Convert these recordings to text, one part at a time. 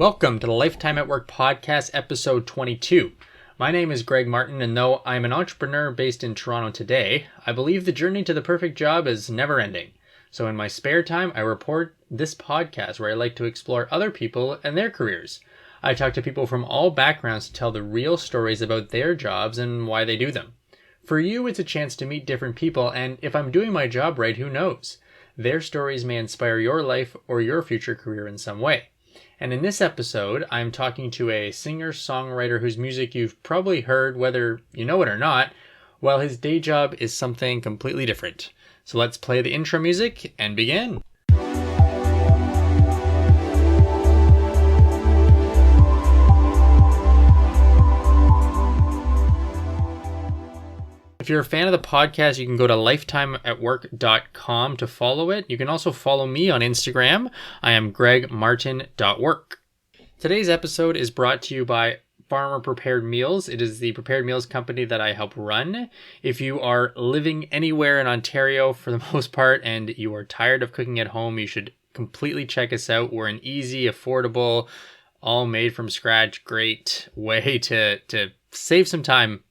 Welcome to the Lifetime at Work podcast, episode 22. My name is Greg Martin, and though I'm an entrepreneur based in Toronto today, I believe the journey to the perfect job is never ending. So in my spare time, I report this podcast where I like to explore other people and their careers. I talk to people from all backgrounds to tell the real stories about their jobs and why they do them. For you, it's a chance to meet different people, and if I'm doing my job right, who knows? Their stories may inspire your life or your future career in some way. And in this episode, I'm talking to a singer-songwriter whose music you've probably heard whether you know it or not, while his day job is something completely different. So let's play the intro music and begin. If you're a fan of the podcast, you can go to lifetimeatwork.com to follow it. You can also follow me on Instagram. I am gregmartin.work. Today's episode is brought to you by Farmer Prepared Meals. It is the prepared meals company that I help run. If you are living anywhere in Ontario for the most part and you are tired of cooking at home, you should completely check us out. We're an easy, affordable, all made from scratch, great way to save some time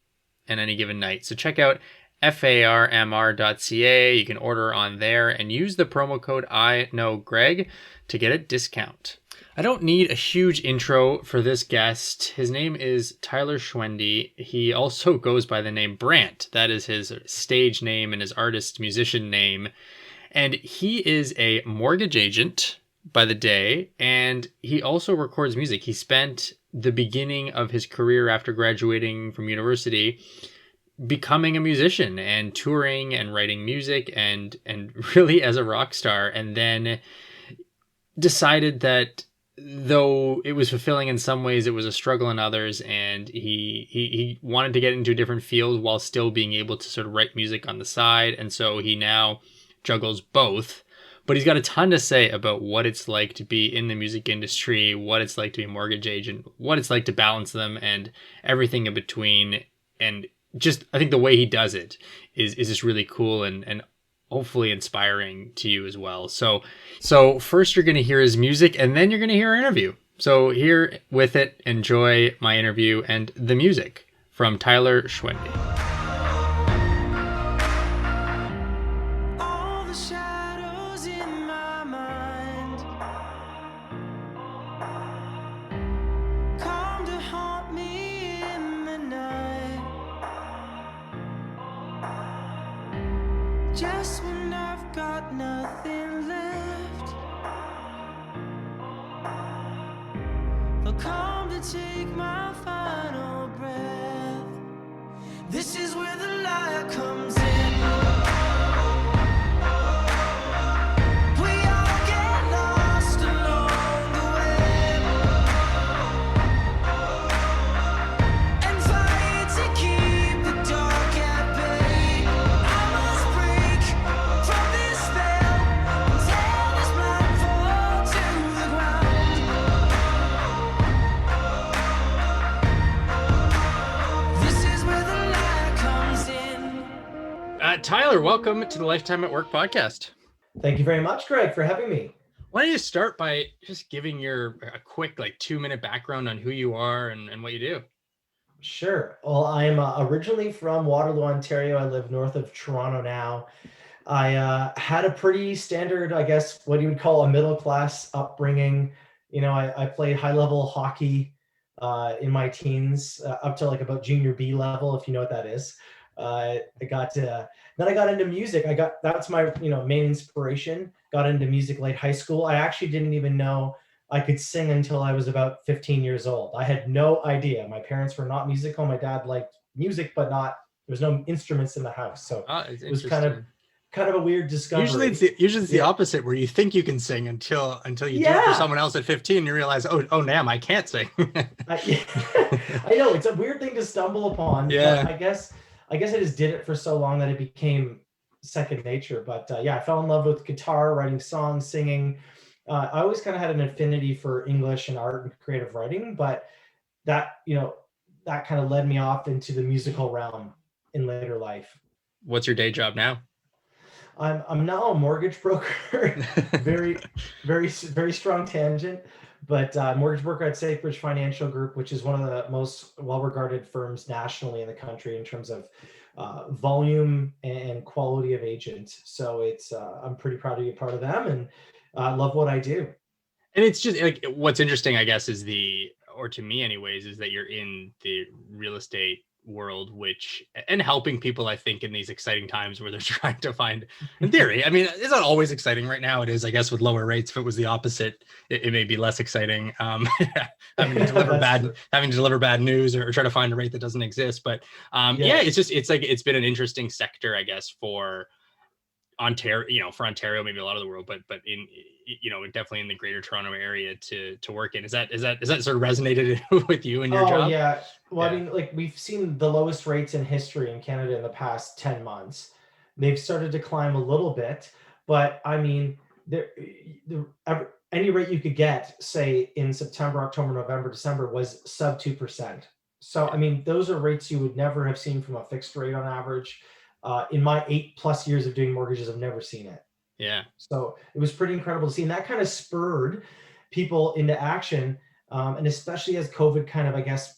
in any given night. So check out farmr.ca. You can order on there and use the promo code I know Greg to get a discount. I don't need a huge intro for this guest. His name is Tyler Schwende. He also goes by the name BRANT. That is his stage name and his artist musician name. And he is a mortgage agent by the day, and he also records music. He spent the beginning of his career after graduating from university becoming a musician and touring and writing music and really as a rock star, and then decided that though it was fulfilling in some ways, it was a struggle in others, and he wanted to get into a different field while still being able to sort of write music on the side. And so he now juggles both. But he's got a ton to say about what it's like to be in the music industry, what it's like to be a mortgage agent, what it's like to balance them, and everything in between. And just, I think the way he does it is just really cool and hopefully inspiring to you as well. So first you're going to hear his music, and then you're going to hear our interview. So here with it, enjoy my interview and the music from Tyler Schwende. Just when I've got nothing left, they'll come to take my final breath. This is where the light comes in. We all get lost along the way and fight to keep the dark at bay. I must break from this spell and tear this blindfold to the ground. This is where the light comes in. Tyler, welcome to the Lifetime at Work podcast. Thank you very much, Greg, for having me. Why don't you start by just giving a quick 2-minute background on who you are and what you do? Sure. Well, I'm originally from Waterloo, Ontario. I live north of Toronto now. I had a pretty standard, I guess, what you would call a middle-class upbringing. You know, I played high-level hockey in my teens up to about junior B level, if you know what that is. Then I got into music. That's my main inspiration. Got into music late high school. I actually didn't even know I could sing until I was about 15 years old. I had no idea. My parents were not musical. My dad liked music, but there was no instruments in the house. So It's it was kind of a weird discovery. Usually it's the opposite, where you think you can sing until you do it for someone else at 15 and you realize, oh damn, I can't sing. I know, it's a weird thing to stumble upon. Yeah. But I guess I just did it for so long that it became second nature. But I fell in love with guitar, writing songs, singing. I always kind of had an affinity for English and art and creative writing, but that kind of led me off into the musical realm in later life. What's your day job now? I'm now a mortgage broker. Very, very, very strong tangent. But mortgage broker at Safebridge Financial Group, which is one of the most well-regarded firms nationally in the country in terms of volume and quality of agent. So it's I'm pretty proud to be a part of them, and love what I do. And it's just like what's interesting, I guess, is or to me anyways, is that you're in the real estate world, which and helping people, I think, in these exciting times where they're trying to find, in theory, I mean, it's not always exciting right now. It is, I guess, with lower rates. If it was the opposite, it may be less exciting. That's true. Having to deliver bad news or try to find a rate that doesn't exist. But yeah, Yes. it's like it's been an interesting sector, I guess, for Ontario, for Ontario, maybe a lot of the world, but in, definitely in the Greater Toronto area to work in. Is that sort of resonated with you and your Oh job? yeah. Well, I Yeah, mean, like we've seen the lowest rates in history in Canada in the past 10 months. They've started to climb a little bit, but I mean, any rate you could get, say in September, October, November, December, was sub 2%. So, I yeah, mean, those are rates you would never have seen from a fixed rate on average. In my 8+ years of doing mortgages, I've never seen it. yeah, So it was pretty incredible to see. And that kind of spurred people into action. And especially as COVID kind of, I guess,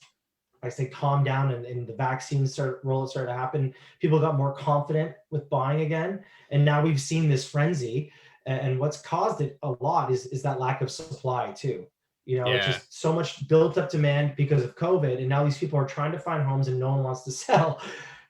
I say calmed down and the vaccine started to happen, people got more confident with buying again. And now we've seen this frenzy. And what's caused it a lot is that lack of supply too. It's yeah, just so much built up demand because of COVID. And now these people are trying to find homes and no one wants to sell.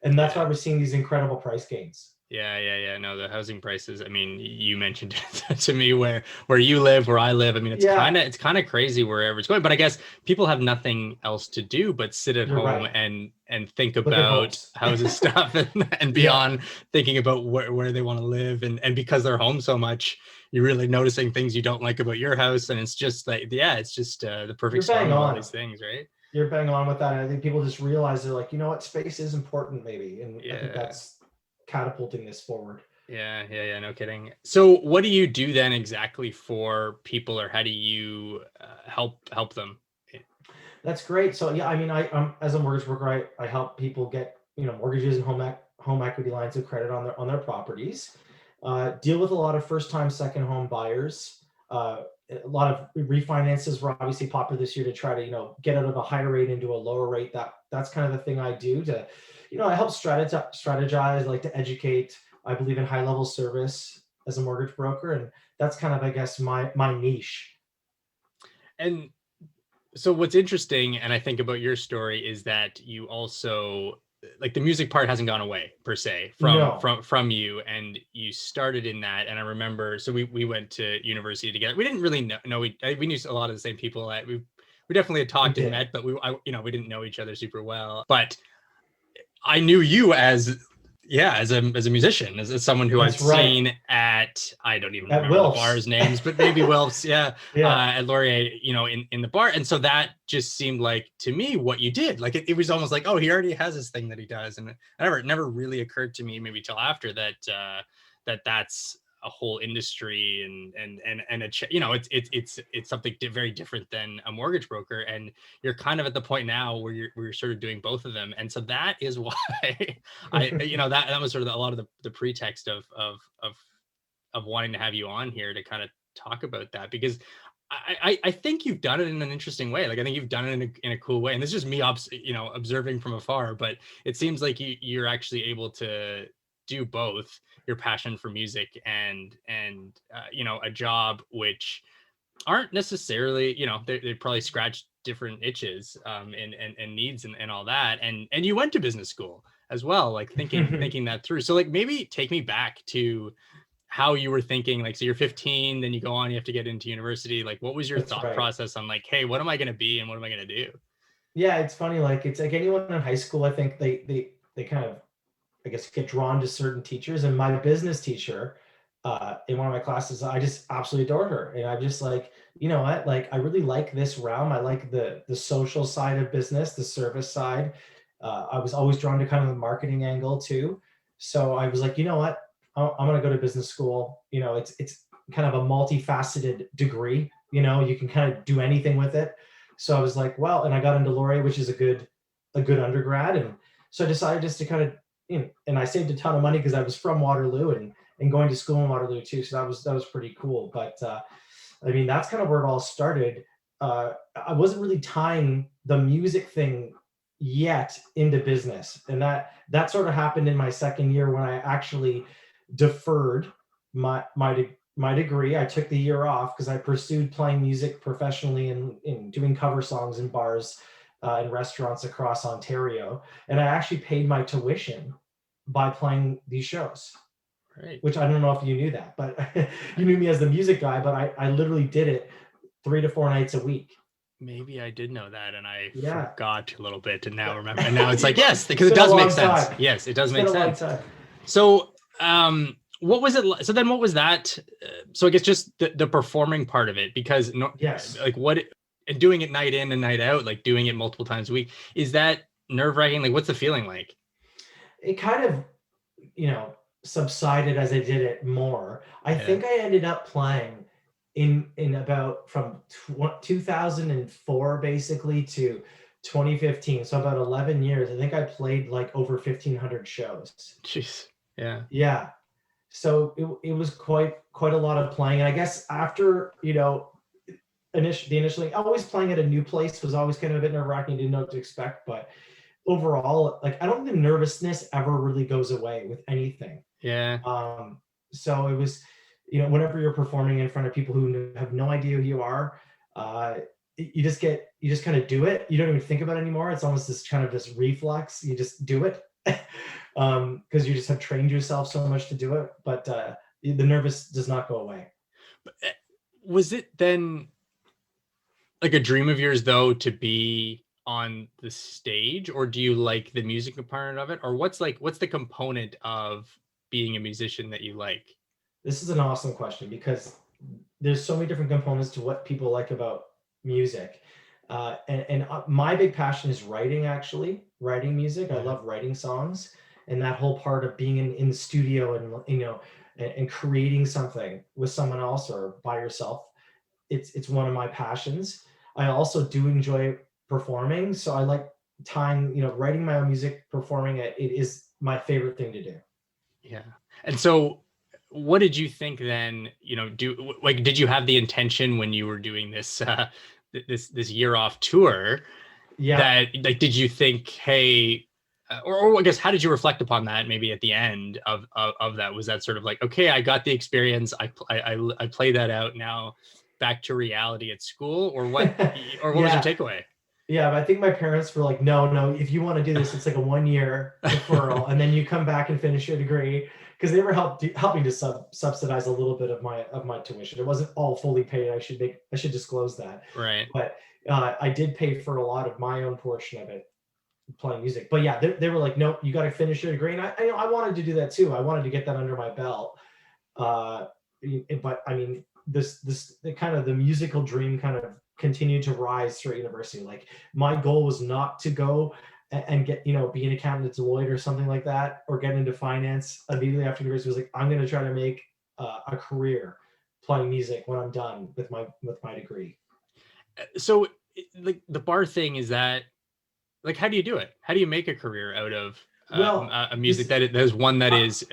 And that's why yeah. we're seeing these incredible price gains. Yeah. No, the housing prices. I mean, you mentioned it to me where you live, where I live. I mean, Yeah, it's kind of crazy wherever it's going. But I guess people have nothing else to do but sit at you're home right. and think Look at about homes. houses stuff and Yeah, beyond, thinking about where they want to live, and because they're home so much, you're really noticing things you don't like about your house, and it's just like, yeah, it's just the perfect you're bang storm of all on. these things, right? You're bang on with that. And I think people just realize they're like, you know what, space is important, maybe. And I think Yeah. that's catapulting this forward. Yeah, no kidding. So, what do you do then exactly for people, or how do you help them? That's great. So yeah, I mean, as a mortgage broker, I help people get mortgages and home equity lines of credit on their properties. Deal with a lot of first time, second home buyers. A lot of refinances were obviously popular this year to try to get out of a higher rate into a lower rate. That's kind of the thing I do to, I help strategize. I like to educate. I believe in high level service as a mortgage broker, and that's kind of, I guess, my niche. And so, what's interesting, and I think about your story, is that you also, like, the music part hasn't gone away per se No, from you, and you started in that. And I remember, so we went to university together. We didn't really know we knew a lot of the same people. We definitely had we talked and did. met, but we didn't know each other super well. But I knew you as, yeah, as a musician, as someone who I'd That's right. seen at, I don't even At remember the Wilf's. bars names, but maybe Wilf's, yeah, Yeah. at Laurier, in the bar. And so that just seemed like, to me, what you did. Like, it was almost like, oh, he already has this thing that he does. And it never really occurred to me, maybe till after that, that's a whole industry, and it's something very different than a mortgage broker. And you're kind of at the point now where you're sort of doing both of them. And so that is why that was sort of a lot of the pretext of wanting to have you on here to kind of talk about that, because I think you've done it in an interesting way. Like, I think you've done it in a cool way. And this is just me, observing from afar, but it seems like you're actually able to do both: your passion for music and a job which aren't necessarily, they probably scratch different itches, and needs, and all that. And you went to business school as well, like thinking that through. So, like, maybe take me back to how you were thinking. Like, so you're 15, then you go on, you have to get into university. Like, what was your That's thought right. process on, like, hey, what am I going to be and what am I going to do? Yeah, it's funny. Like it's like anyone in high school, I think they kind of, I guess, get drawn to certain teachers. And my business teacher, in one of my classes, I just absolutely adored her. And I'm just like, you know what? Like, I really like this realm. I like the social side of business, the service side. I was always drawn to kind of the marketing angle too. So I was like, you know what? I'm going to go to business school. It's kind of a multifaceted degree. You can kind of do anything with it. So I was like, well, and I got into Laurier, which is a good undergrad, and so I decided just to kind of, and I saved a ton of money because I was from Waterloo and going to school in Waterloo too. So that was pretty cool. But I mean, that's kind of where it all started. I wasn't really tying the music thing yet into business, and that sort of happened in my second year when I actually deferred my degree. I took the year off because I pursued playing music professionally and doing cover songs in bars and restaurants across Ontario, and I actually paid my tuition by playing these shows, Right. which I don't know if you knew that, but you knew me as the music guy, but I literally did it 3 to 4 nights a week. Maybe I did know that and I Yeah. forgot a little bit and now remember. And now it's like, yes, because It's it been a does make long sense. time. Yes, it does It's make been a long sense. time. So, what was it? So then what was that? So I guess just the performing part of it, because Yes. like and doing it night in and night out, like doing it multiple times a week, is that nerve wracking? Like, what's the feeling like? It kind of, subsided as I did it more. I Yeah. think I ended up playing in about from 2004 basically to 2015. So about 11 years. I think I played like over 1,500 shows. Jeez. Yeah. Yeah. So it was quite a lot of playing. And I guess after, initially always playing at a new place was always kind of a bit nerve-wracking. Didn't know what to expect, but overall, like I don't think the nervousness ever really goes away with anything. Yeah. So it was, whenever you're performing in front of people who have no idea who you are, uh, you just kind of do it. You don't even think about it anymore. It's almost this kind of this reflex. You just do it because you just have trained yourself so much to do it. But the nervous does not go away. Was it then like a dream of yours though to be on the stage, or do you like the music component of it, or what's the component of being a musician that you like? This is an awesome question because there's so many different components to what people like about music. And my big passion is writing, actually, writing music. I Yeah. love writing songs, and that whole part of being in the studio and, and creating something with someone else or by yourself. It's one of my passions. I also do enjoy performing. So I like tying, writing my own music, performing it. It is my favorite thing to do. Yeah. And so what did you think then, did you have the intention when you were doing this this year off tour Yeah. that, like, did you think, hey, or I guess how did you reflect upon that maybe at the end of that? Was that sort of like, okay, I got the experience, I played that out, now back to reality at school, or what or what was your takeaway? Yeah, but I think my parents were like, no, if you want to do this, it's like a 1 year deferral, and then you come back and finish your degree, because they were helping to subsidize a little bit of my tuition. It wasn't all fully paid. I should disclose that. Right. But I did pay for a lot of my own portion of it, playing music. But yeah, they were like, nope, you got to finish your degree, and I wanted to do that too. I wanted to get that under my belt. But I mean, this the kind of the musical dream kind of continued to rise through university. Like my goal was not to go and get, be an accountant at Deloitte or something like that, or get into finance immediately after university. It was like, I'm going to try to make a career playing music when I'm done with my degree. So like the bar thing, is that, like, how do you do it? How do you make a career out of a music that is one that is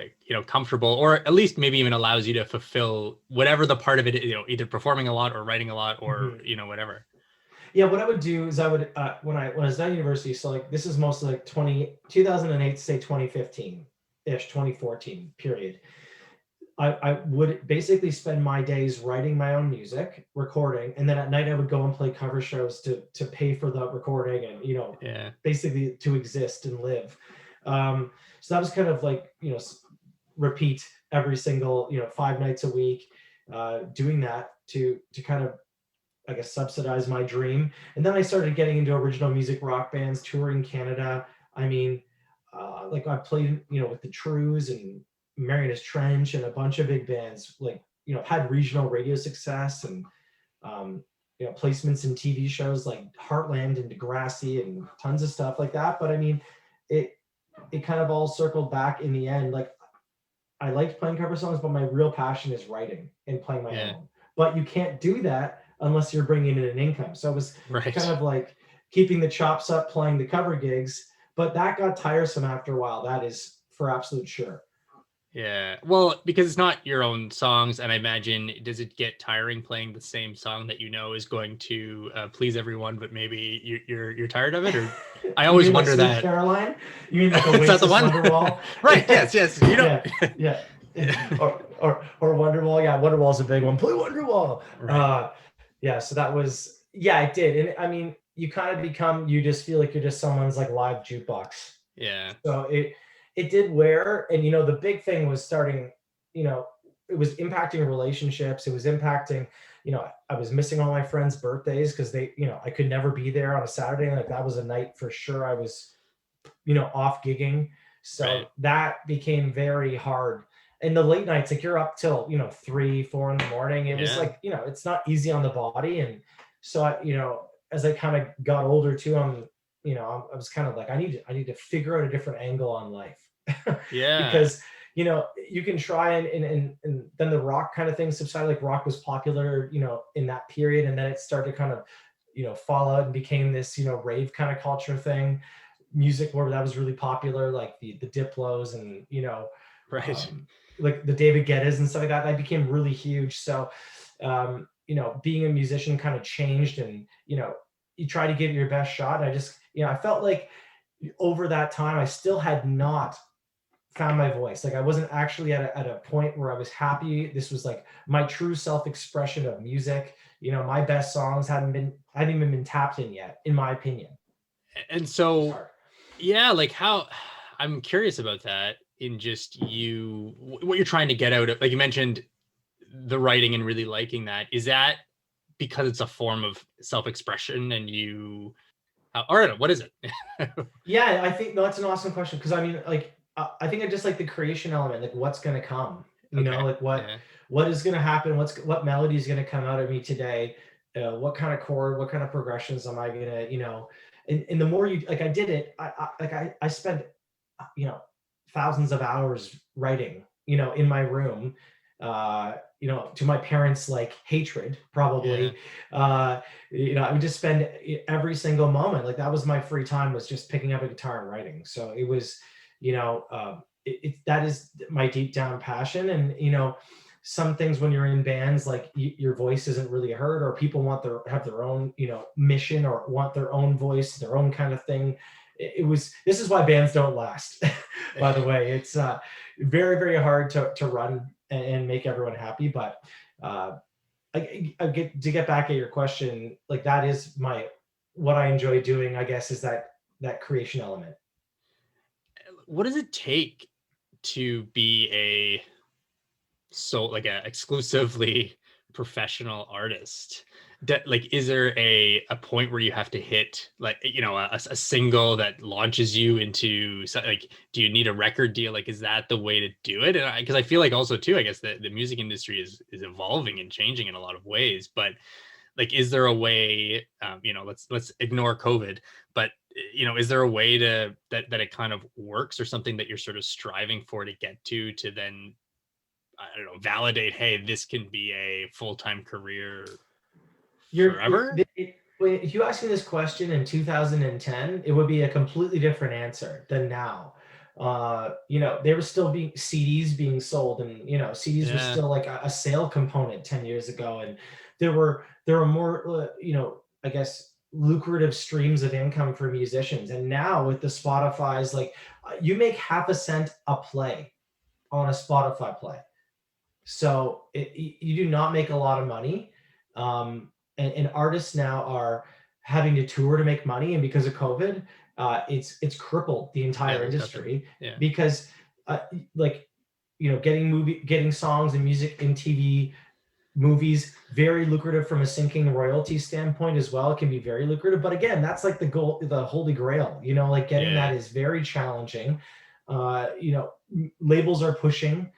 comfortable, or at least maybe even allows you to fulfill whatever the part of it, either performing a lot or writing a lot, or whatever? Yeah, what I would do is I would when I was done university, so like this is mostly like 2008 to say 2015 ish, 2014 period. I would basically spend my days writing my own music, recording, and then at night I would go and play cover shows to pay for the recording and basically to exist and live. So that was kind of like repeat every single 5 nights a week, doing that to kind of, I guess, subsidize my dream. And then I started getting into original music rock bands, touring Canada. I mean, like I played with the Trues and Marianas Trench and a bunch of big bands, like had regional radio success and placements in TV shows like Heartland and Degrassi and tons of stuff like that. But I mean, it kind of all circled back in the end. Like I liked playing cover songs, but my real passion is writing and playing my own. But you can't do that unless you're bringing in an income. So it was kind of like keeping the chops up, playing the cover gigs, but that got tiresome after a while. That is for absolute sure. Yeah. Well, because it's not your own songs, and I imagine, does it get tiring playing the same song that you know is going to please everyone, but maybe you're tired of it? Or I You always mean like wonder Sweet that. Caroline? You mean like Is that the Oasis one? Wonderwall? Right. Yes. Yes. You don't. Yeah, yeah. Or Wonderwall. Yeah, Wonderwall's a big one. Play Wonderwall. Right. Yeah, so that was, yeah, it did. And I mean, you kind of become, you just feel like you're just someone's like live jukebox. Yeah. So it did wear, and you know, the big thing was starting, you know, it was impacting relationships. It was impacting, you know, I was missing all my friends' birthdays because they, you know, I could never be there on a Saturday. Like that was a night for sure I was, you know, off gigging. Right. So that became very hard. And the late nights, like you're up till, you know, 3, 4 in the morning. It was Yeah. like, you know, it's not easy on the body. And so I, you know, as I kind of got older too, you know, I was kind of like, I need to figure out a different angle on life. Yeah. Because, you know, you can try and then the rock kind of thing subsided. Like rock was popular, you know, in that period. And then it started to kind of, you know, fall out and became this, you know, rave kind of culture thing, music where that was really popular, like the Diplos and, you know, Right. um, like the David Guettas and stuff like that. That became really huge. So, you know, being a musician kind of changed, and you know, you try to give it your best shot. I just, you know, I felt like over that time, I still had not found my voice. Like I wasn't actually at a point where I was happy. This was like my true self-expression of music. You know, my best songs hadn't even been tapped in yet, in my opinion. And It was so, hard. yeah, like how, I'm curious about that, in just you, what you're trying to get out of, like you mentioned, the writing and really liking that. Is that because it's a form of self-expression and you, or I don't know, what is it? Yeah, I think, no, that's an awesome question because I mean, like, I think I just like the creation element, like what's going to come, you know, Okay. like Yeah. what is going to happen, what melody is going to come out of me today, what kind of chord, what kind of progressions am I gonna, you know, and the more you like, I did it, I spent, you know, thousands of hours writing, you know, in my room, you know, to my parents' like hatred, Yeah. probably. Uh, you know, I would just spend every single moment, like that was my free time, was just picking up a guitar and writing. So it was, you know, that is my deep down passion. And you know, some things when you're in bands, like your voice isn't really heard, or people want have their own, you know, mission, or want their own voice, their own kind of thing. It was, this is why bands don't last. By the way, it's very, very hard to run and make everyone happy. But uh, I get to get back at your question, like that is my, what I enjoy doing, I guess, is that creation element. What does it take to be a, so like a exclusively professional artist? Like, is there a point where you have to hit, like, you know, a single that launches you into like, do you need a record deal? Like, is that the way to do it? And because I feel like also too, I guess the music industry is evolving and changing in a lot of ways, but like, is there a way, you know, let's ignore COVID, but you know, is there a way to that it kind of works, or something that you're sort of striving for to get to then, I don't know, validate, hey, this can be a full-time career forever? If you asked me this question in 2010, it would be a completely different answer than now. You know, there were still being CDs being sold, and you know, CDs was Yeah. still like a sale component 10 years ago, and there were more, you know, I guess lucrative streams of income for musicians. And now with the Spotify's, like you make half a cent a play on a Spotify play. So you do not make a lot of money. And artists now are having to tour to make money. And because of COVID, it's crippled the Yeah, entire there's nothing. industry Yeah. because, like, you know, getting songs and music in TV, movies, very lucrative from a sinking royalty standpoint as well. It can be very lucrative. But again, that's like the goal, the holy grail, you know, like getting Yeah. that is very challenging. You know, labels are pushing,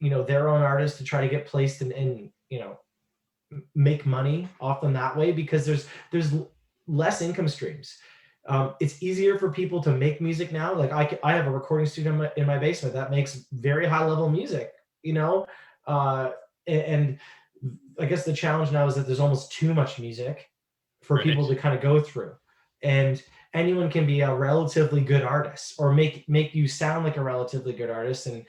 you know, their own artists to try to get placed in, you know, make money off them that way because there's less income streams. It's easier for people to make music now. Like I have a recording studio in my basement that makes very high level music, you know, uh, and I guess the challenge now is that there's almost too much music for people Right. to kind of go through, and anyone can be a relatively good artist or make you sound like a relatively good artist. And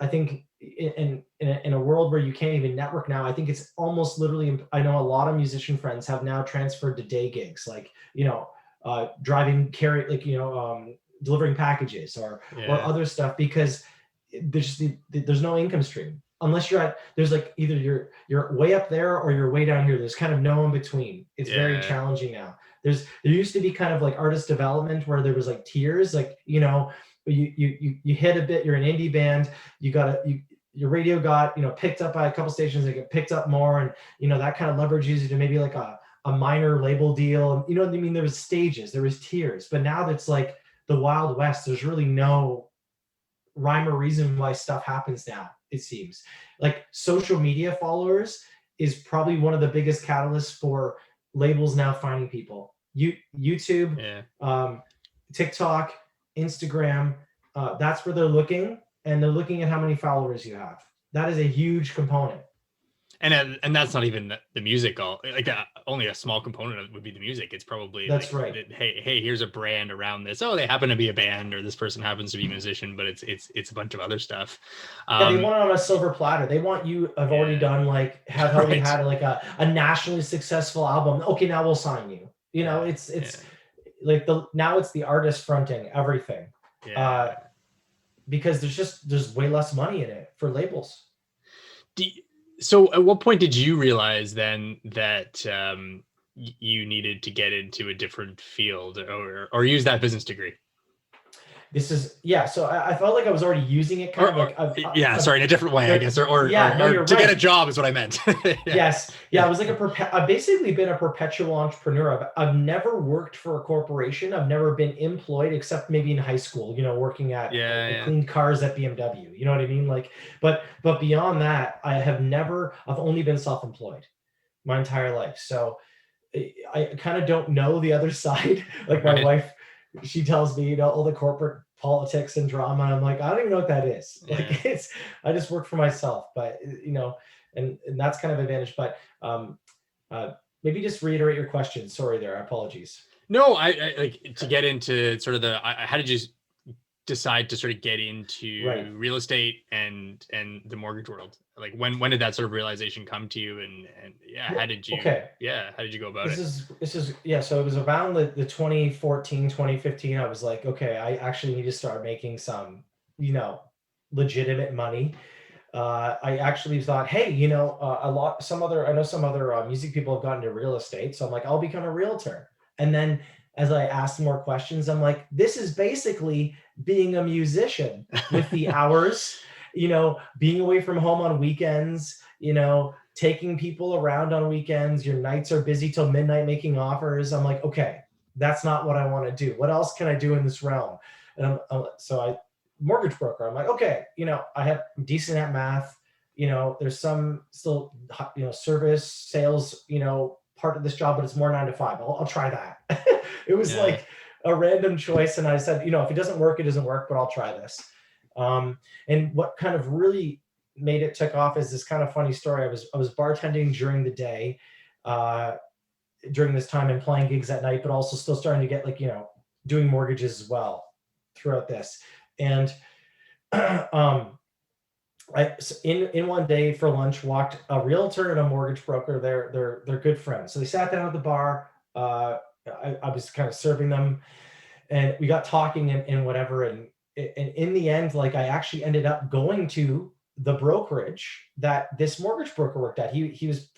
I think in a world where you can't even network now, I think it's almost literally. I know a lot of musician friends have now transferred to day gigs, like driving, delivering packages or Yeah. other stuff, because there's no income stream unless there's like either you're way up there or you're way down here. There's kind of no in between. It's very Yeah. challenging now. There used to be kind of like artist development where there was like tiers, like you hit a bit, you're an indie band, your radio got picked up by a couple stations, they get picked up more, and that kind of leverages you to maybe like a minor label deal. You know what I mean? There was stages, there was tiers, but now that's like the Wild West. There's really no rhyme or reason why stuff happens now. It seems like social media followers is probably one of the biggest catalysts for labels now finding people. YouTube, Yeah. TikTok, Instagram, that's where they're looking, and they're looking at how many followers you have. That is a huge component. And that's not even the music. All like only a small component of it would be the music. It's probably That's like, right. hey, here's a brand around this. Oh, they happen to be a band, or this person happens to be a musician, but it's a bunch of other stuff. Yeah, they want it on a silver platter. They want you have already done have already Right. had like a nationally successful album. Okay, now we'll sign you. It's like now it's the artist fronting everything. Yeah. Because there's way less money in it for labels. So at what point did you realize then that you needed to get into a different field or use that business degree? This is so I felt like I was already using it sorry, in a different way, I guess, or to get a job is what I meant. Yes, I was like I've basically been a perpetual entrepreneur. I've never worked for a corporation. I've never been employed except maybe in high school, working at clean cars at BMW. You know what I mean? Like, but beyond that, I've only been self-employed my entire life. So I kind of don't know the other side. Like my wife, she tells me, all the corporate politics and drama. I'm like, I don't even know what that is. Yeah. Like I just work for myself, but and that's kind of advantage. But maybe just reiterate your question. Sorry there. Apologies. No, I like to get into sort of how did you decide to sort of get into real estate and the mortgage world? Like when did that sort of realization come to you, and how did you go about it? This is so it was around the 2014 2015. I was like, okay, I actually need to start making some legitimate money. I actually thought, hey, I know some other music people have gotten into real estate, so I'm like, I'll become a realtor. And then as I asked more questions, I'm like, this is basically being a musician with the hours, being away from home on weekends, taking people around on weekends. Your nights are busy till midnight making offers. I'm like, okay, that's not what I want to do. What else can I do in this realm? And mortgage broker. I'm like, okay, I have decent at math. There's some still, service sales, part of this job, but it's more 9 to 5. I'll try that. It was like a random choice. And I said, if it doesn't work, it doesn't work, but I'll try this. And what kind of really made it took off is this kind of funny story. I was bartending during the day, during this time, and playing gigs at night, but also still starting to get doing mortgages as well throughout this. And in one day for lunch walked a realtor and a mortgage broker. They're good friends. So they sat down at the bar. I was kind of serving them, and we got talking and whatever. And in the end, I actually ended up going to the brokerage that this mortgage broker worked at. He was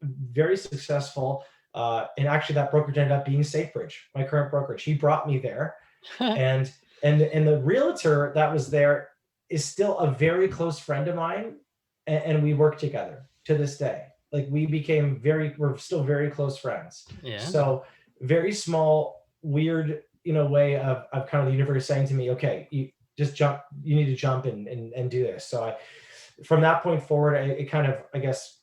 very successful. And actually that brokerage ended up being SafeBridge, my current brokerage. He brought me there. and the realtor that was there is still a very close friend of mine. And we work together to this day. We're still very close friends. Yeah. So very small, weird, way of kind of the universe saying to me, okay, you need to jump and do this. So from that point forward, it kind of, I guess,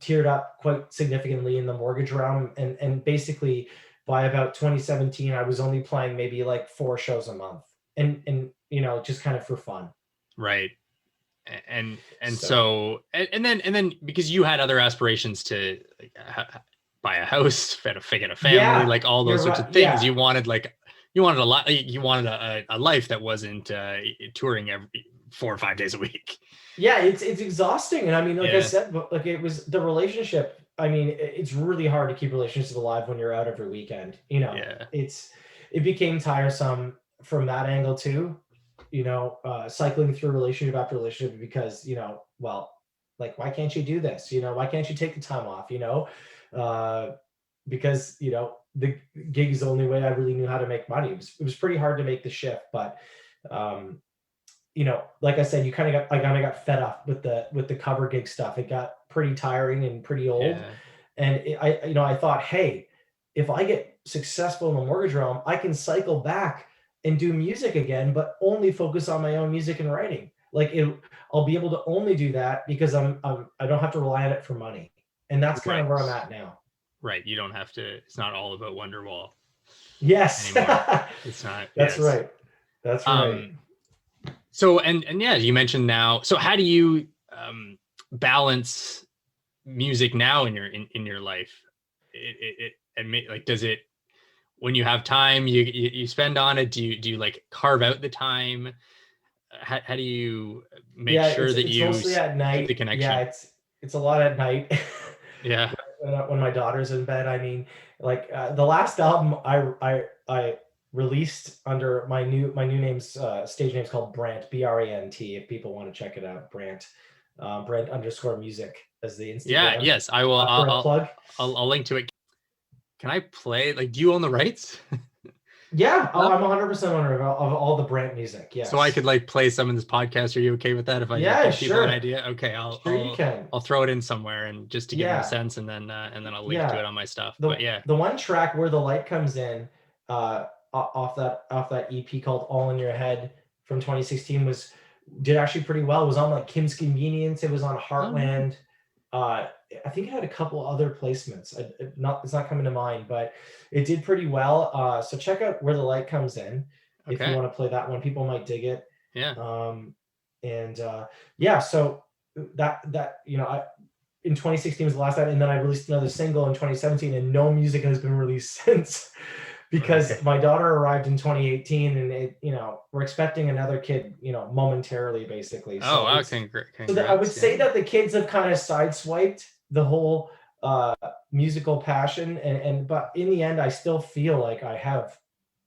tiered up quite significantly in the mortgage realm. And basically by about 2017, I was only playing maybe 4 shows a month and just kind of for fun. Right. And then because you had other aspirations to buy a house, get a family, all those sorts of things. Yeah. You wanted a life that wasn't touring 4 or 5 days a week. Yeah, it's exhausting. And I mean, like I Yeah. said, like it was the relationship. I mean, it's really hard to keep relationships alive when you're out every weekend. Yeah. It became tiresome from that angle too. Cycling through relationship after relationship because well, like why can't you do this? Why can't you take the time off? Uh, because the gig is the only way I really knew how to make money. It was pretty hard to make the shift, but um, like I said, I kind of got fed up with the cover gig stuff. It got pretty tiring and pretty old. Yeah. And I thought, hey, if I get successful in the mortgage realm, I can cycle back and do music again, but only focus on my own music and writing. I'll be able to only do that because I don't have to rely on it for money. And that's kind of where I'm at now. Right. You don't have to, it's not all about Wonderwall Yes. anymore. It's not. That's yes. right. That's right. So, and yeah, you mentioned now, so how do you balance music now in your life? Like, does it, when you have time, you spend on it? Do you like carve out the time? How do you make sure that it's you mostly at night. keep the connection? Yeah, it's a lot at night. Yeah. When my daughter's in bed. I mean, like the last album I released under my new name's stage name's called BRANT, BRANT. If people want to check it out, BRANT, BRANT_music as the Instagram. Yeah. Yes, I will. I'll link to it. Can I play? Like, do you own the rights? Yeah, I'm 100% owner of all the BRANT music. Yes. So I could like play some in this podcast. Are you okay with that? If I give people an idea? Okay, I'll throw it in somewhere and just to give them a sense, and then I'll link to it on my stuff. But yeah, the one track Where the Light Comes In, off that EP called All in Your Head from 2016 did actually pretty well. It was on like Kim's Convenience. It was on Heartland. I think it had a couple other placements. It's not coming to mind, but it did pretty well. So check out Where the Light Comes In if you want to play that one. People might dig it. Yeah. So that in 2016 was the last time, and then I released another single in 2017, and no music has been released since. Because my daughter arrived in 2018, and we're expecting another kid, momentarily, basically. So oh, wow! Congrats. So I would say that the kids have kind of sideswiped the whole musical passion, but in the end, I still feel like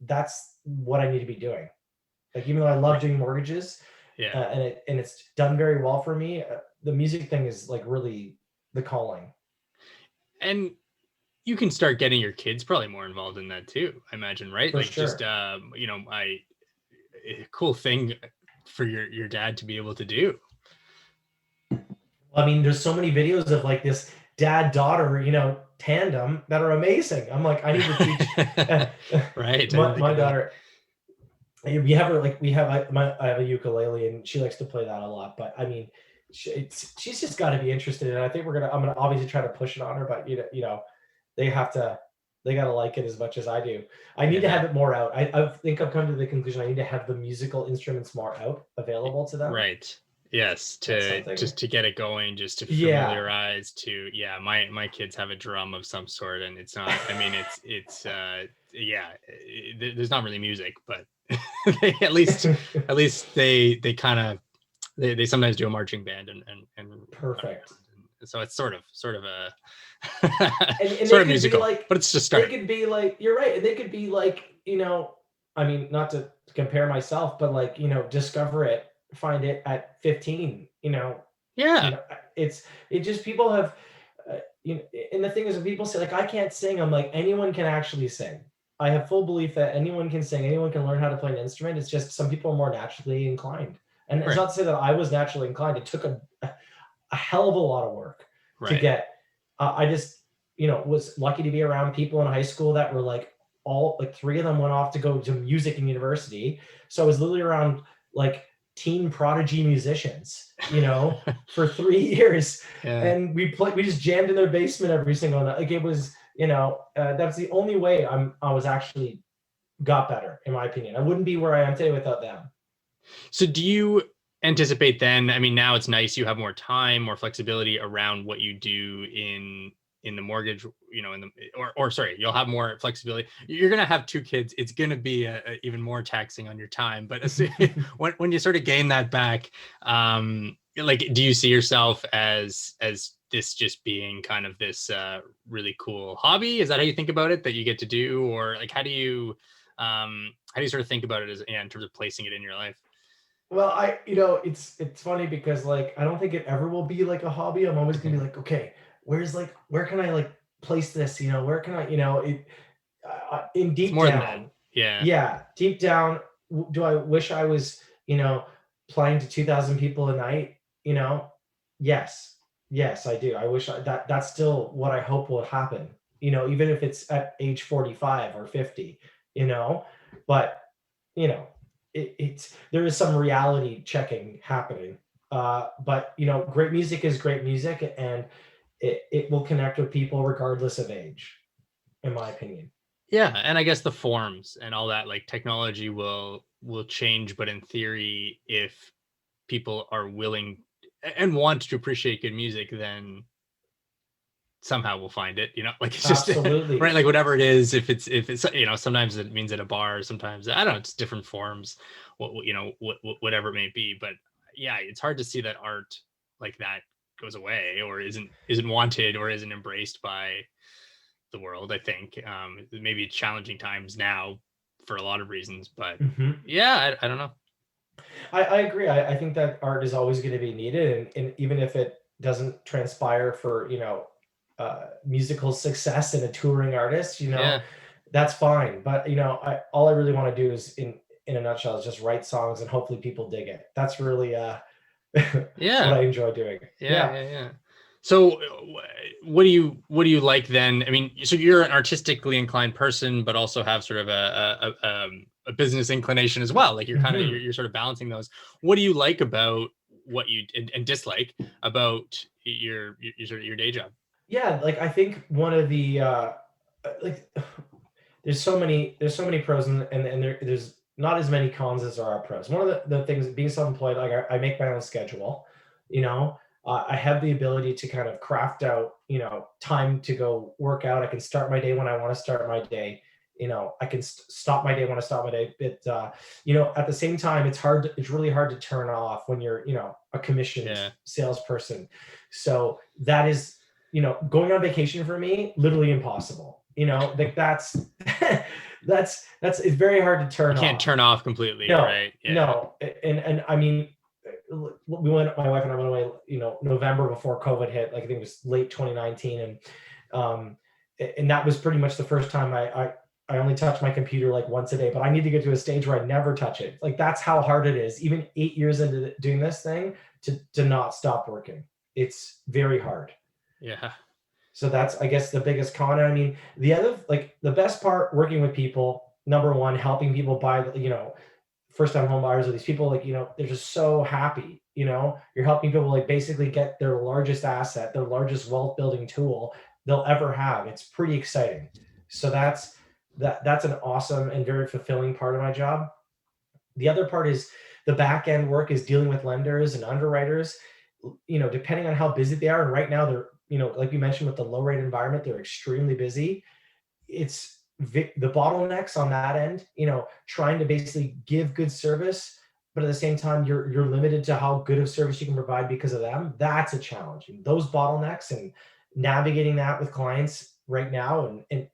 that's what I need to be doing. Like, even though I love doing mortgages, and it's done very well for me, the music thing is like really the calling. And you can start getting your kids probably more involved in that too, I imagine, right? For like sure. Just a cool thing for your dad to be able to do. I mean, there's so many videos of like this dad-daughter, tandem that are amazing. I'm like, I need to teach right. my daughter. We have her I have a ukulele, and she likes to play that a lot. But I mean, she's just got to be interested in it. I think I'm gonna obviously try to push it on her, but they got to like it as much as I do. I need to have it more out. I think I've come to the conclusion I need to have the musical instruments more out, available to them. Right. Yes. Just to get it going, just to familiarize to, my kids have a drum of some sort, and it's not, I mean, there's not really music, but at least they kind of, they sometimes do a marching band and perfect. So it's sort of a and sort of musical, but it's just starting. They could be like, you're right. They could be like, I mean, not to compare myself, but like, discover it, find it at 15, it just, people have, and the thing is, when people say like, I can't sing, I'm like, anyone can actually sing. I have full belief that anyone can sing, anyone can learn how to play an instrument. It's just some people are more naturally inclined. And it's not to say that I was naturally inclined. It took a hell of a lot of work to get. I just, was lucky to be around people in high school that were like, all like 3 of them went off to go to music in university. So I was literally around like teen prodigy musicians, for 3 years. And we just jammed in their basement every single night. Like, it was, that's the only way I was actually got better, in my opinion. I wouldn't be where I am today without them. So do you anticipate then, I mean, now it's nice, you have more time, more flexibility around what you do in in the mortgage, in the or sorry, you'll have more flexibility. You're gonna have 2 kids. It's gonna be even more taxing on your time. But when you sort of gain that back, like, do you see yourself as this just being kind of this really cool hobby? Is that how you think about it, that you get to do, or like how do you sort of think about it as, in terms of placing it in your life? Well, it's funny because like I don't think it ever will be like a hobby. I'm always gonna be like, okay, where can I like place this? Where can I, in It's deep more than that. down, Yeah. yeah, deep down, do I wish I was, playing to 2,000 people a night? You know, yes, yes, I do. I wish that's still what I hope will happen. Even if it's at age 45 or 50. You know, but you know, it's there is some reality checking happening. But great music is great music, and it will connect with people regardless of age, in my opinion. Yeah, and I guess the forms and all that, like, technology will change, but in theory, if people are willing and want to appreciate good music, then somehow we'll find it. Like, it's just right, Absolutely. like, whatever it is. If it's sometimes it means at a bar, sometimes I don't know, it's different forms, whatever it may be. But yeah, it's hard to see that art like that goes away, or isn't wanted, or isn't embraced by the world. I think maybe challenging times now for a lot of reasons, but Hmm. yeah, I don't know. I agree. I think that art is always going to be needed, and even if it doesn't transpire for musical success and a touring artist, Yeah, that's fine. But all I really want to do is, in a nutshell, is just write songs and hopefully people dig it. That's really what yeah, I enjoy doing. yeah, Yeah. yeah, yeah. So, what do you like then? I mean, so you're an artistically inclined person, but also have sort of a business inclination as well. Like, Hmm. you're sort of balancing those. What do you like about what you and dislike about your sort of your day job? Yeah, like I think one of the like there's so many pros, and there's not as many cons as there are pros. One of the things, being self-employed, like I make my own schedule. you know I have the ability to kind of craft out time to go work out. I can start my day when I want to start my day. I can stop my day when I stop my day. But at the same time, it's really hard to turn off when you're a commissioned Yeah, salesperson. So that is, going on vacation for me, literally impossible. Like that's that's it's very hard to you turn can't off. turn off completely, No, right? Yeah, no, and I mean, my wife and I went away, November before COVID hit. Like I think it was late 2019, um, and that was pretty much the first time I only touch my computer like once a day. But I need to get to a stage where I never touch it. Like that's how hard it is, even 8 years into doing this thing, to not stop working. It's very hard. yeah, So that's, I guess, the biggest con. I mean, the other, like the best part working with people, number one, helping people buy, first time home buyers, or these people, like, they're just so happy. You're helping people like basically get their largest asset, their largest wealth building tool they'll ever have. It's pretty exciting. So that's an awesome and very fulfilling part of my job. The other part is the back end work is dealing with lenders and underwriters, depending on how busy they are. And right now they're, like you mentioned, with the low rate environment, they're extremely busy. It's the bottlenecks on that end, trying to basically give good service, but at the same time, you're limited to how good of service you can provide because of them. That's a challenge. And those bottlenecks and navigating that with clients right now, and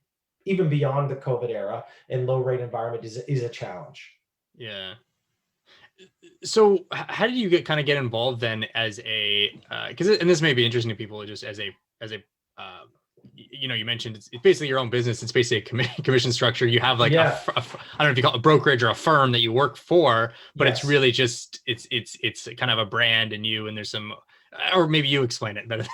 even beyond the COVID era and low rate environment is a challenge. yeah. So, how did you get involved then as a because and this may be interesting to people, just as a uh, you mentioned it's basically your own business. It's basically a commission structure. You have like Yeah. I don't know if you call it a brokerage or a firm that you work for, but it's Yes. really just it's kind of a brand, and there's some, or maybe you explain it better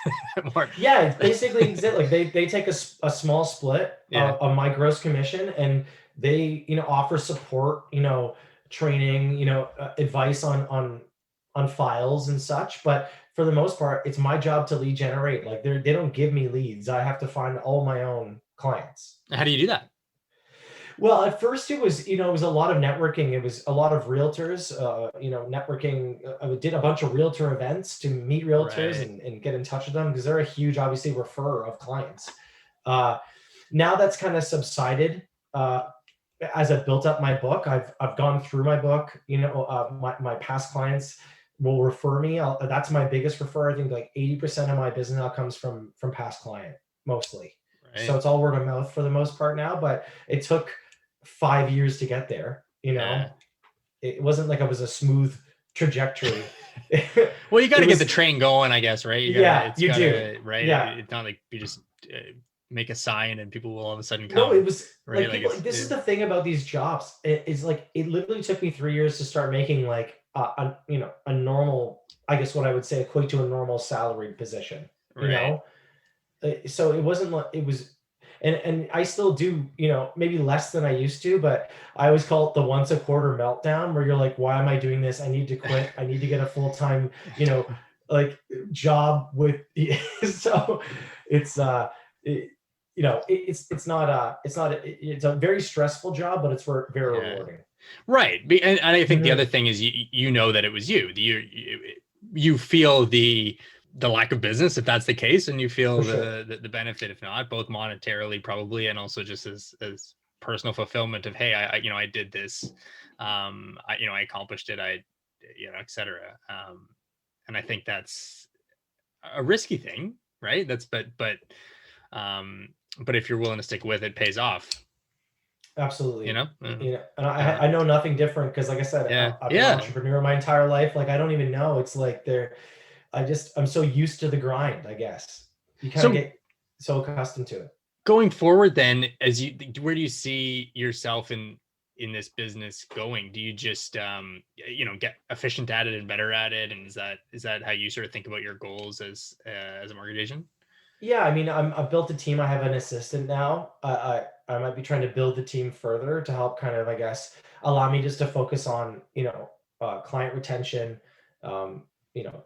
more. Yeah, it's basically like they take a small split Yeah. of my gross commission, and they offer support, training, advice on files and such. But for the most part, it's my job to lead generate. Like they don't give me leads. I have to find all my own clients. How do you do that? Well, at first it was, it was a lot of networking. It was a lot of realtors, networking. I did a bunch of realtor events to meet realtors Right. and get in touch with them because they're a huge, obviously, referrer of clients. Uh, Now that's kind of subsided. As I've built up my book, I've gone through my book. My past clients will refer me. That's my biggest refer. I think like 80% of my business now comes from past client, mostly. So Right. it's all word of mouth for the most part now. But it took 5 years to get there. Yeah. It wasn't like it was a smooth trajectory. it Well, you got to get the was, train going, I guess, right? You gotta, yeah, it's you do, gotta, right? yeah. It's not like you just make a sign and people will all of a sudden No, it come, was right? like Like people. Like, it's, this is the thing about these jobs. It's like it literally took me 3 years to start making like a normal. I guess what I would say equate to a normal salaried position. right. So it wasn't like it was, and I still do. Maybe less than I used to, but I always call it the once a quarter meltdown, where you're like, why am I doing this? I need to quit. I need to get a full time, like job with. So it's it, it's a very stressful job, but it's very Yeah. rewarding. Right. And I think the other Mhm. thing is you know that it was you. You feel the lack of business if that's the case, and you feel For sure. the benefit if not, both monetarily probably, and also just as personal fulfillment of hey, I did this, I accomplished it, etc. And I think that's a risky thing, right? That's um, but if you're willing to stick with it, pays off. You Absolutely. know. And Uh, I know nothing different because, like I said, yeah. I've been an Yeah. entrepreneur my entire life. Like I don't even know. It's like I'm so used to the grind. I guess you kind of So get so accustomed to it. going forward then, where do you see yourself in this business going? Do you just get efficient at it and better at it, and is that how you sort of think about your goals as a mortgage agent? Yeah, I mean, I've built a team. I have an assistant now. I might be trying to build the team further to help kind of, I guess, allow me just to focus on, client retention,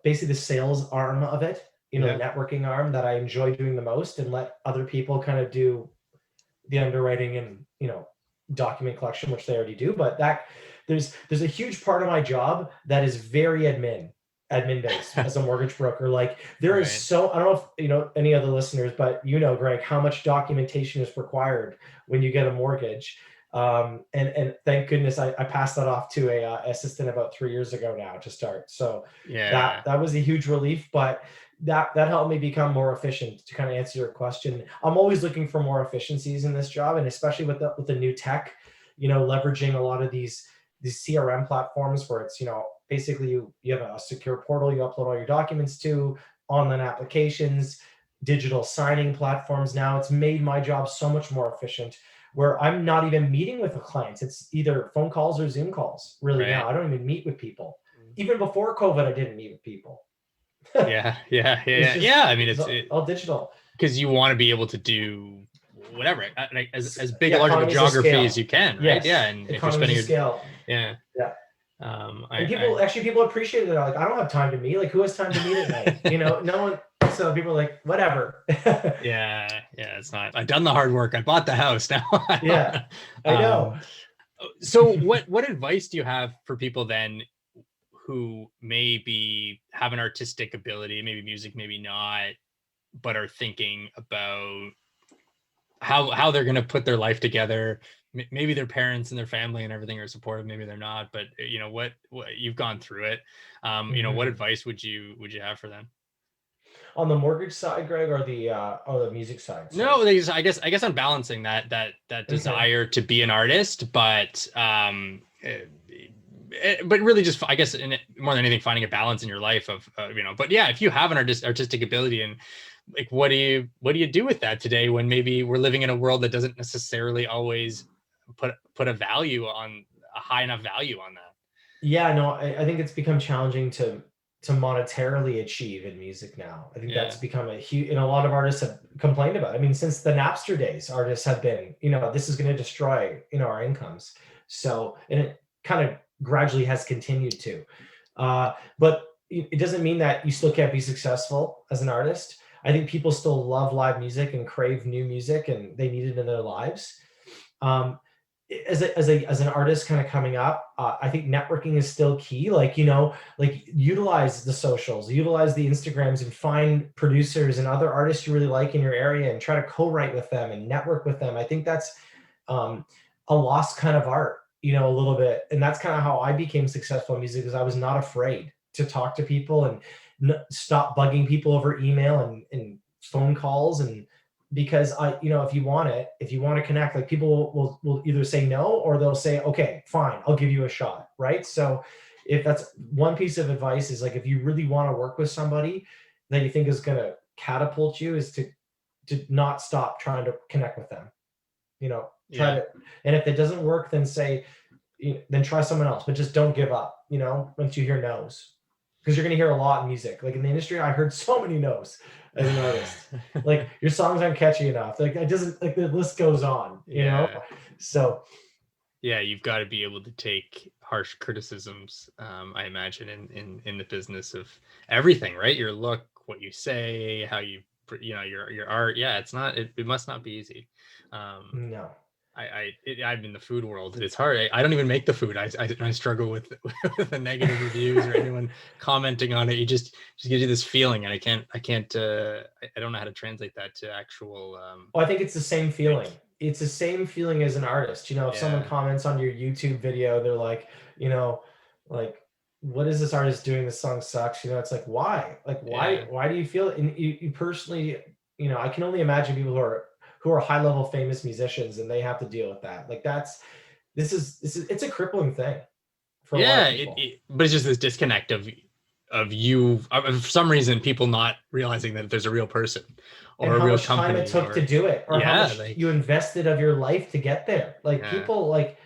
basically the sales arm of it, the Yeah. networking arm that I enjoy doing the most, and let other people kind of do the underwriting and, document collection, which they already do. But there's a huge part of my job that is very admin based as a mortgage broker. Like there is Right. so, I don't know if any other listeners, but Greg, how much documentation is required when you get a mortgage. And thank goodness I passed that off to a assistant about 3 years ago now to start. So Yeah. that was a huge relief. But that helped me become more efficient. To kind of answer your question, I'm always looking for more efficiencies in this job, and especially with the new tech, leveraging a lot of these CRM platforms where it's, basically you have a secure portal you upload all your documents to, online applications, digital signing platforms. Now it's made my job so much more efficient, where I'm not even meeting with the clients. It's either phone calls or Zoom calls. Really, Right. now I don't even meet with people. Even before COVID, I didn't meet with people. Yeah. Yeah. Yeah. It's Yeah. just Yeah. I mean, it's all digital. because you want to be able to do whatever, like as big a Yeah, large of a economies of geography as scale. you can, right? Yeah. Yes, And if you're economies spending of your, scale. yeah, Yeah. I, And I, people appreciate it. They're like, I don't have time to meet. Like, who has time to meet at night? No one. So people are like, whatever. yeah, yeah, it's not. I've done the hard work. I bought the house now. Yeah, I know. um, so what advice do you have for people then who maybe have an artistic ability, maybe music, maybe not, but are thinking about how they're going to put their life together? Maybe their parents and their family and everything are supportive, maybe they're not, but what you've gone through it. What Mhm. advice would you have for them? On the mortgage side, Greg, or the music side? Sorry. No, I guess I'm balancing that Okay. desire to be an artist, but really just I guess more than anything finding a balance in your life of but yeah, if you have an artistic ability, and like what do you do with that today when maybe we're living in a world that doesn't necessarily always put a high enough value on that. Yeah, no, I think it's become challenging to monetarily achieve in music now. I think Yeah. that's become a huge, and a lot of artists have complained about it. I mean, since the Napster days, artists have been, this is going to destroy, our incomes. So, and it kind of gradually has continued to. But it doesn't mean that you still can't be successful as an artist. I think people still love live music and crave new music, and they need it in their lives. Um, as an artist kind of coming up, I think networking is still key. Like, like utilize the socials, utilize the Instagrams, and find producers and other artists you really like in your area and try to co-write with them and network with them. I think that's um, a lost kind of art, a little bit. And that's kind of how I became successful in music, because I was not afraid to talk to people and stop bugging people over email and phone calls. And because if you want it, if you want to connect, like people will either say no, or they'll say, okay, fine, I'll give you a shot. Right. So if that's one piece of advice, is like, if you really want to work with somebody that you think is going to catapult you, is to not stop trying to connect with them, try Yeah. to, and if it doesn't work, then then try someone else, but just don't give up, once you hear no's, because you're going to hear a lot in music. Like in the industry, I heard so many no's as an artist. Like, your songs aren't catchy enough. Like, it doesn't, like, the list goes on, Yeah. So Yeah, you've got to be able to take harsh criticisms, I imagine, in the business of everything, right? Your look, what you say, how your art. Yeah, it must not be easy. Um, no. I'm in the food world, and it's hard. I don't even make the food. I struggle with with the negative reviews or anyone commenting on it. You just gives you this feeling, and I don't know how to translate that to actual Oh, I think it's the same feeling. like It's the same feeling as an artist. If someone yeah, comments on your YouTube video, they're like, like, what is this artist doing? This song sucks. It's like, why? Like, why? yeah. Why do you feel it? And you personally, I can only imagine people who are high level famous musicians, and they have to deal with that. Like, this is it's a crippling thing for a lot Yeah, of people. but it's just this disconnect of you for some reason people not realizing that there's a real person And or a how real much time it company took to or do it, or how yeah, much like you invested of your life to get there. Like, yeah, people, like,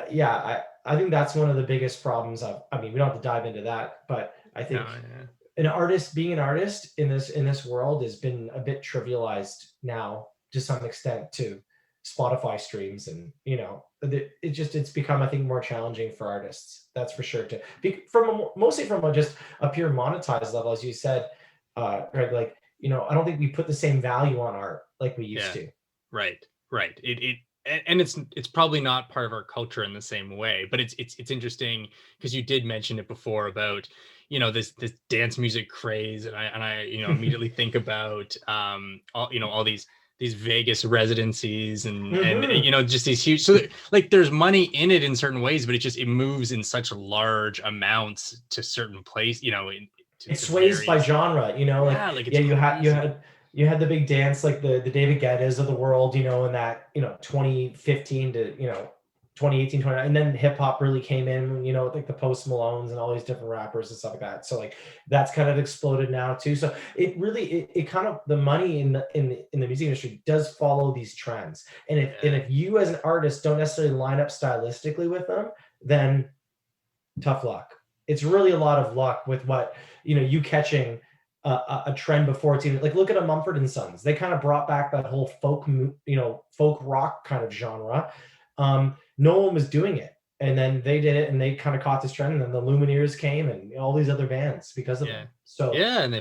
yeah, I think that's one of the biggest problems. I mean, we don't have to dive into that, but I no, think yeah, being an artist in this world has been a bit trivialized now, to some extent, to Spotify streams. And it's become, I think, more challenging for artists. That's for sure. To be mostly from just a pure monetized level, as you said, Greg. Like, I don't think we put the same value on art like we used yeah, to. right, right. And it's probably not part of our culture in the same way, but it's interesting because you did mention it before about this dance music craze, and I immediately think about all these Vegas residencies and Hmm. just these huge, so like there's money in it in certain ways, but it moves in such large amounts to certain place, It to sways by various, genre, like, yeah, like it's yeah, crazy. you had the big dance, like the David Guettas of the world, in that, 2015 to 2018, 20, and then hip hop really came in, with like the Post Malones and all these different rappers and stuff like that. So, like, that's kind of exploded now too. So it kind of, the money in the music industry does follow these trends. And Yeah, if you as an artist don't necessarily line up stylistically with them, then tough luck. It's really a lot of luck with what, you catching a trend before it's even, like, look at a Mumford and Sons. They kind of brought back that whole folk rock kind of genre. No one was doing it, and then they did it, and they kind of caught this trend, and then the Lumineers came, and all these other bands because of them. yeah, So yeah, and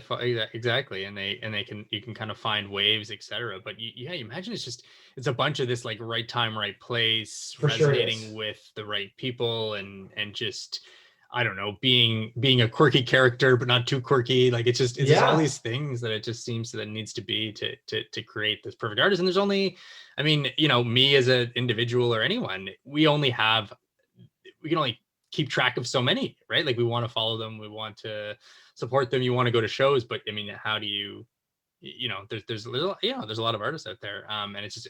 exactly, and they can you can kind of find waves, etc. But you imagine it's a bunch of this like right time, right place, for sure it resonating is. with the right people, and just I don't know, being a quirky character but not too quirky. Like it's just all Yeah. these things that it just seems that it needs to be to create this perfect artist. And there's only, I mean, me as an individual or anyone, we can only keep track of so many, right? Like we want to follow them, we want to support them, you want to go to shows, but I mean, how do you, there's a lot of artists out there, and it's just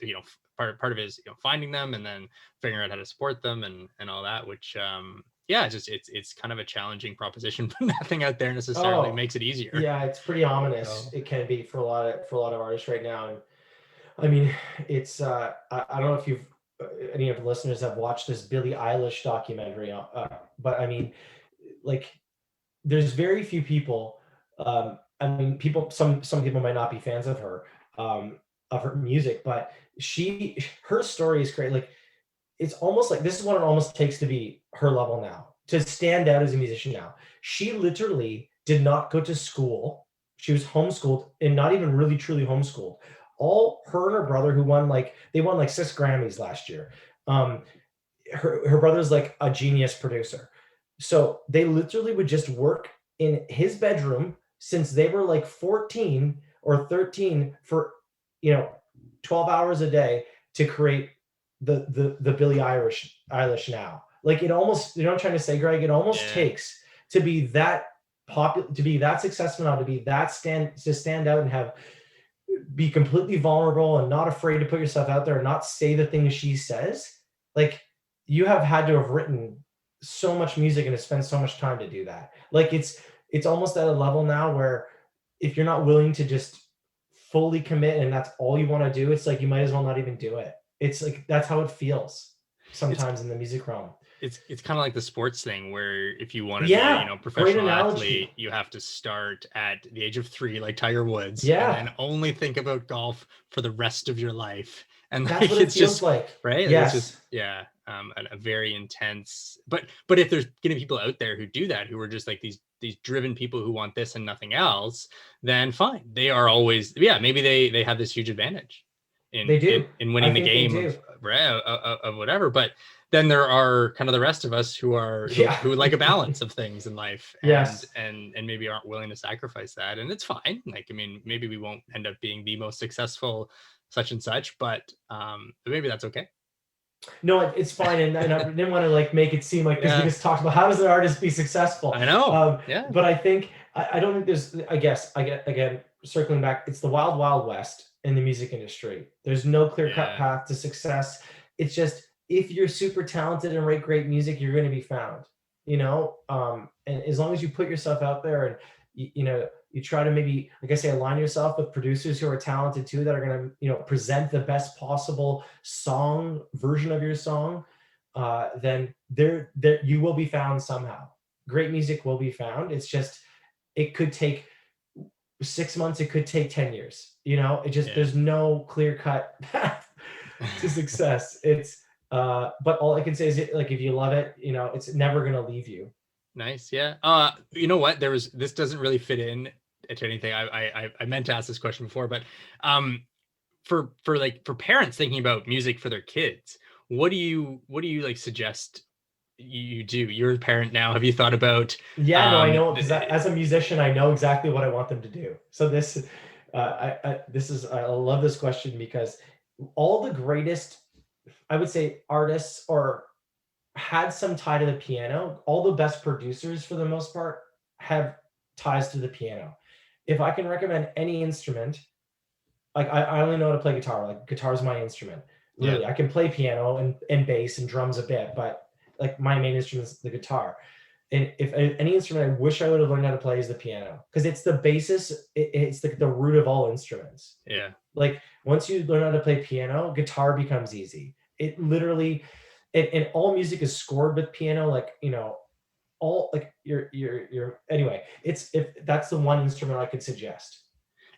part of it is finding them and then figuring out how to support them and all that, which yeah, it's kind of a challenging proposition, but nothing out there necessarily Oh, makes it easier. yeah. It's pretty ominous. So It can be for a lot of artists right now. And I mean, it's I don't know if you've any of the listeners have watched this Billie Eilish documentary, but I mean, like, there's very few people. I mean, some people might not be fans of her music, but her story is great. Like, it's almost like this is what it almost takes to be her level now, to stand out as a musician now. She literally did not go to school. She was homeschooled, and not even really truly homeschooled. All her and her brother, who won like 6 Grammys last year. Um, her brother's like a genius producer. So they literally would just work in his bedroom since they were like 14 or 13 for, you know, 12 hours a day to create the Billie Eilish now. Like it almost, you know what I'm trying to say, Greg? It almost Yeah. takes to be that popular, to be that successful now, to be that stand out and have be completely vulnerable and not afraid to put yourself out there and not say the things she says. Like you have had to have written so much music and to spend so much time to do that. Like it's almost at a level now where if you're not willing to just fully commit and that's all you want to do, it's like you might as well not even do it. It's like that's how it feels It's sometimes in the music realm. it's kind of like the sports thing where if you want to be a Yeah, great professional athlete, analogy. you have to start at the age of 3 like Tiger Woods, and Yeah, then only think about golf for the rest of your life. And that's what like it it's feels just like. right, like, it's just Yes. yeah, a very intense. But if there's gonna be people out there who do that, who are just like these driven people who want this and nothing else, then fine, they are always, yeah, maybe they have this huge advantage They in do. I winning the think they game do. of whatever. But then there are kind of the rest of us who are Yeah. who like a balance of things in life, and Yes. maybe aren't willing to sacrifice that, and it's fine. Like, I mean, maybe we won't end up being the most successful such and such, but maybe that's okay. No, it's fine, and I didn't want to like make it seem like because we Yeah, just talked about how does an artist be successful. I know. Yeah, But I think I don't think there's. I guess I get again circling back. It's the wild wild west in the music industry. There's no clear cut yeah, path to success. It's just if you're super talented and write great music, you're going to be found. And as long as you put yourself out there and you try to maybe, like I say, align yourself with producers who are talented too that are going to present the best possible song version of your song, then there you will be found somehow. Great music will be found. It's just it could take 6 months, it could take 10 years. It just yeah. there's no clear cut path to success. But all I can say is like if you love it, it's never gonna leave you. Nice. Yeah. You know what? This doesn't really fit in to anything. I meant to ask this question before, but um, for parents thinking about music for their kids, what do you like suggest you do? You're a parent now. Have you thought about Yeah, no, I know because the, as a musician, I know exactly what I want them to do. So I love this question because all the greatest, I would say, artists or had some tie to the piano. All the best producers, for the most part, have ties to the piano. If I can recommend any instrument, like I only know how to play guitar. Like guitar is my instrument. yeah, Really, I can play piano and bass and drums a bit, but like my main instrument is the guitar. And if any instrument I wish I would have learned how to play is the piano because it's the basis. It's the root of all instruments. yeah. Like once you learn how to play piano, guitar becomes easy. It literally, and all music is scored with piano. Like all like your anyway. It's if that's the one instrument I could suggest.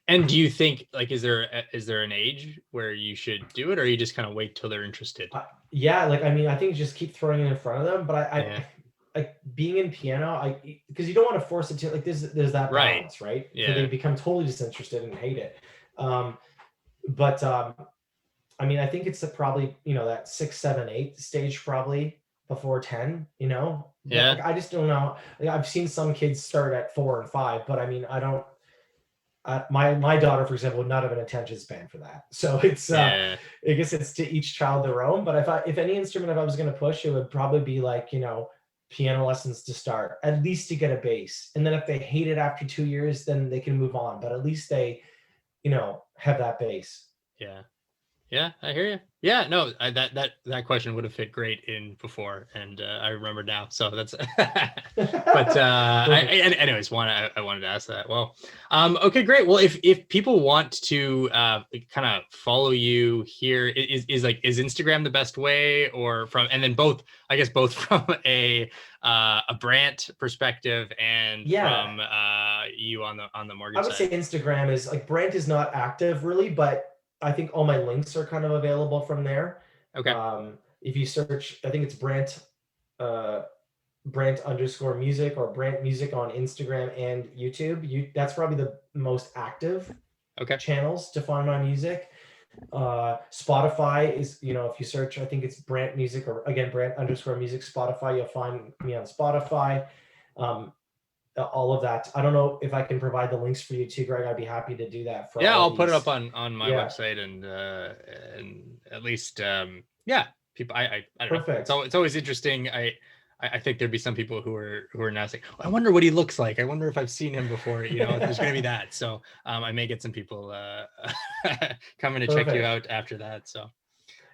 And do you think, like, is there an age where you should do it, or you just kind of wait till they're interested? Yeah, like I mean, I think just keep throwing it in front of them. But Yeah. like being in piano, because you don't want to force it to like there's that Right. balance, right? So they Yeah. become totally disinterested and hate it. Um, but I mean, I think it's probably that 6, 7, 8 stage probably before 10. But Yeah. like, I just don't know. Like, I've seen some kids start at 4 and 5, but I mean, I don't. My daughter, for example, would not have an attention span for that. So it's Yeah. I guess it's to each child their own. But if any instrument if I was going to push, it would probably be like piano lessons to start, at least to get a base. And then if they hate it after 2 years, then they can move on. But at least they have that base. Yeah. Yeah, I hear you. Yeah, no, that question would have fit great in before, and I remember now. So that's, but Perfect. anyways, I wanted to ask that. Well, okay, great. Well, if people want to kind of follow you here, is Instagram the best way, or and then both, I guess both from a Brant perspective and Yeah, from you on the I mortgage would say side. Instagram is like Brand is not active really, but I think all my links are kind of available from there. Okay. If you search, I think it's uh, Brant_music or Brant music on Instagram and YouTube. That's probably the most active Okay. channels to find my music. Spotify is, if you search, I think it's Brant Music, or again, Brant_music Spotify, you'll find me on Spotify. Um, all of that. I don't know if I can provide the links for you too, Greg. I'd be happy to do that for Yeah, all I'll of put it up these. on my Yeah, website, and at least yeah, people. I don't know. perfect. It's always interesting. I think there'd be some people who are now saying, I wonder what he looks like. I wonder if I've seen him before. There's going to be that. So I may get some people coming to check you Perfect. out after that. So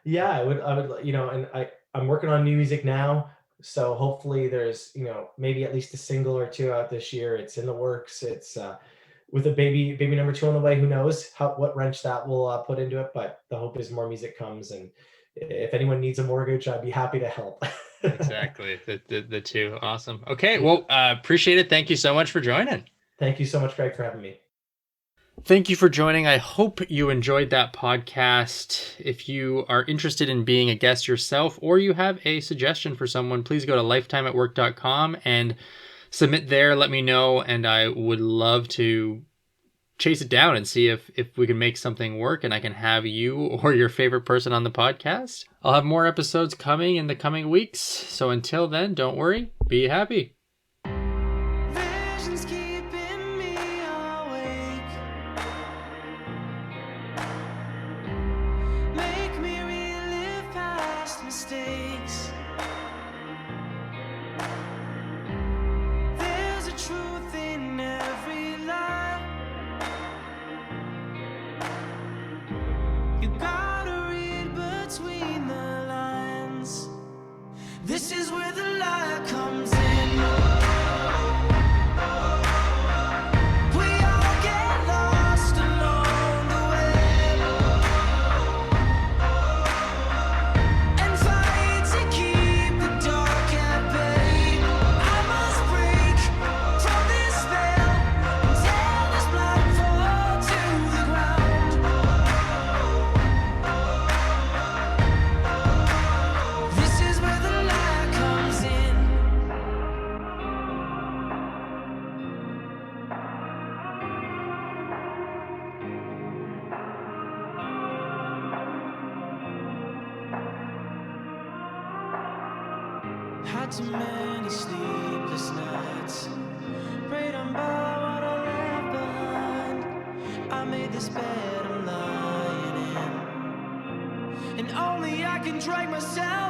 Yeah, I would, and I'm working on new music now. So hopefully there's, maybe at least a single or two out this year. It's in the works. It's with a baby number two on the way. Who knows what wrench that will put into it? But the hope is more music comes, and if anyone needs a mortgage, I'd be happy to help. exactly, the two. Awesome. Okay, well, appreciate it. Thank you so much for joining. Thank you so much, Greg, for having me. Thank you for joining. I hope you enjoyed that podcast. If you are interested in being a guest yourself, or you have a suggestion for someone, please go to lifetimeatwork.com and submit there. Let me know, and I would love to chase it down and see if we can make something work and I can have you or your favorite person on the podcast. I'll have more episodes coming in the coming weeks. So until then, don't worry, be happy. Visions keeping me awake, make me relive past mistakes. There's a truth in every lie. You gotta read between the lines. This is where the light comes in. We all get lost along the way and fight to keep the dark at bay. I must break from this spell and tear this blindfold to the ground. This is where the light comes in. Had too many sleepless nights, prayed I'm by what I left behind. I made this bed I'm lying in, and only I can drag myself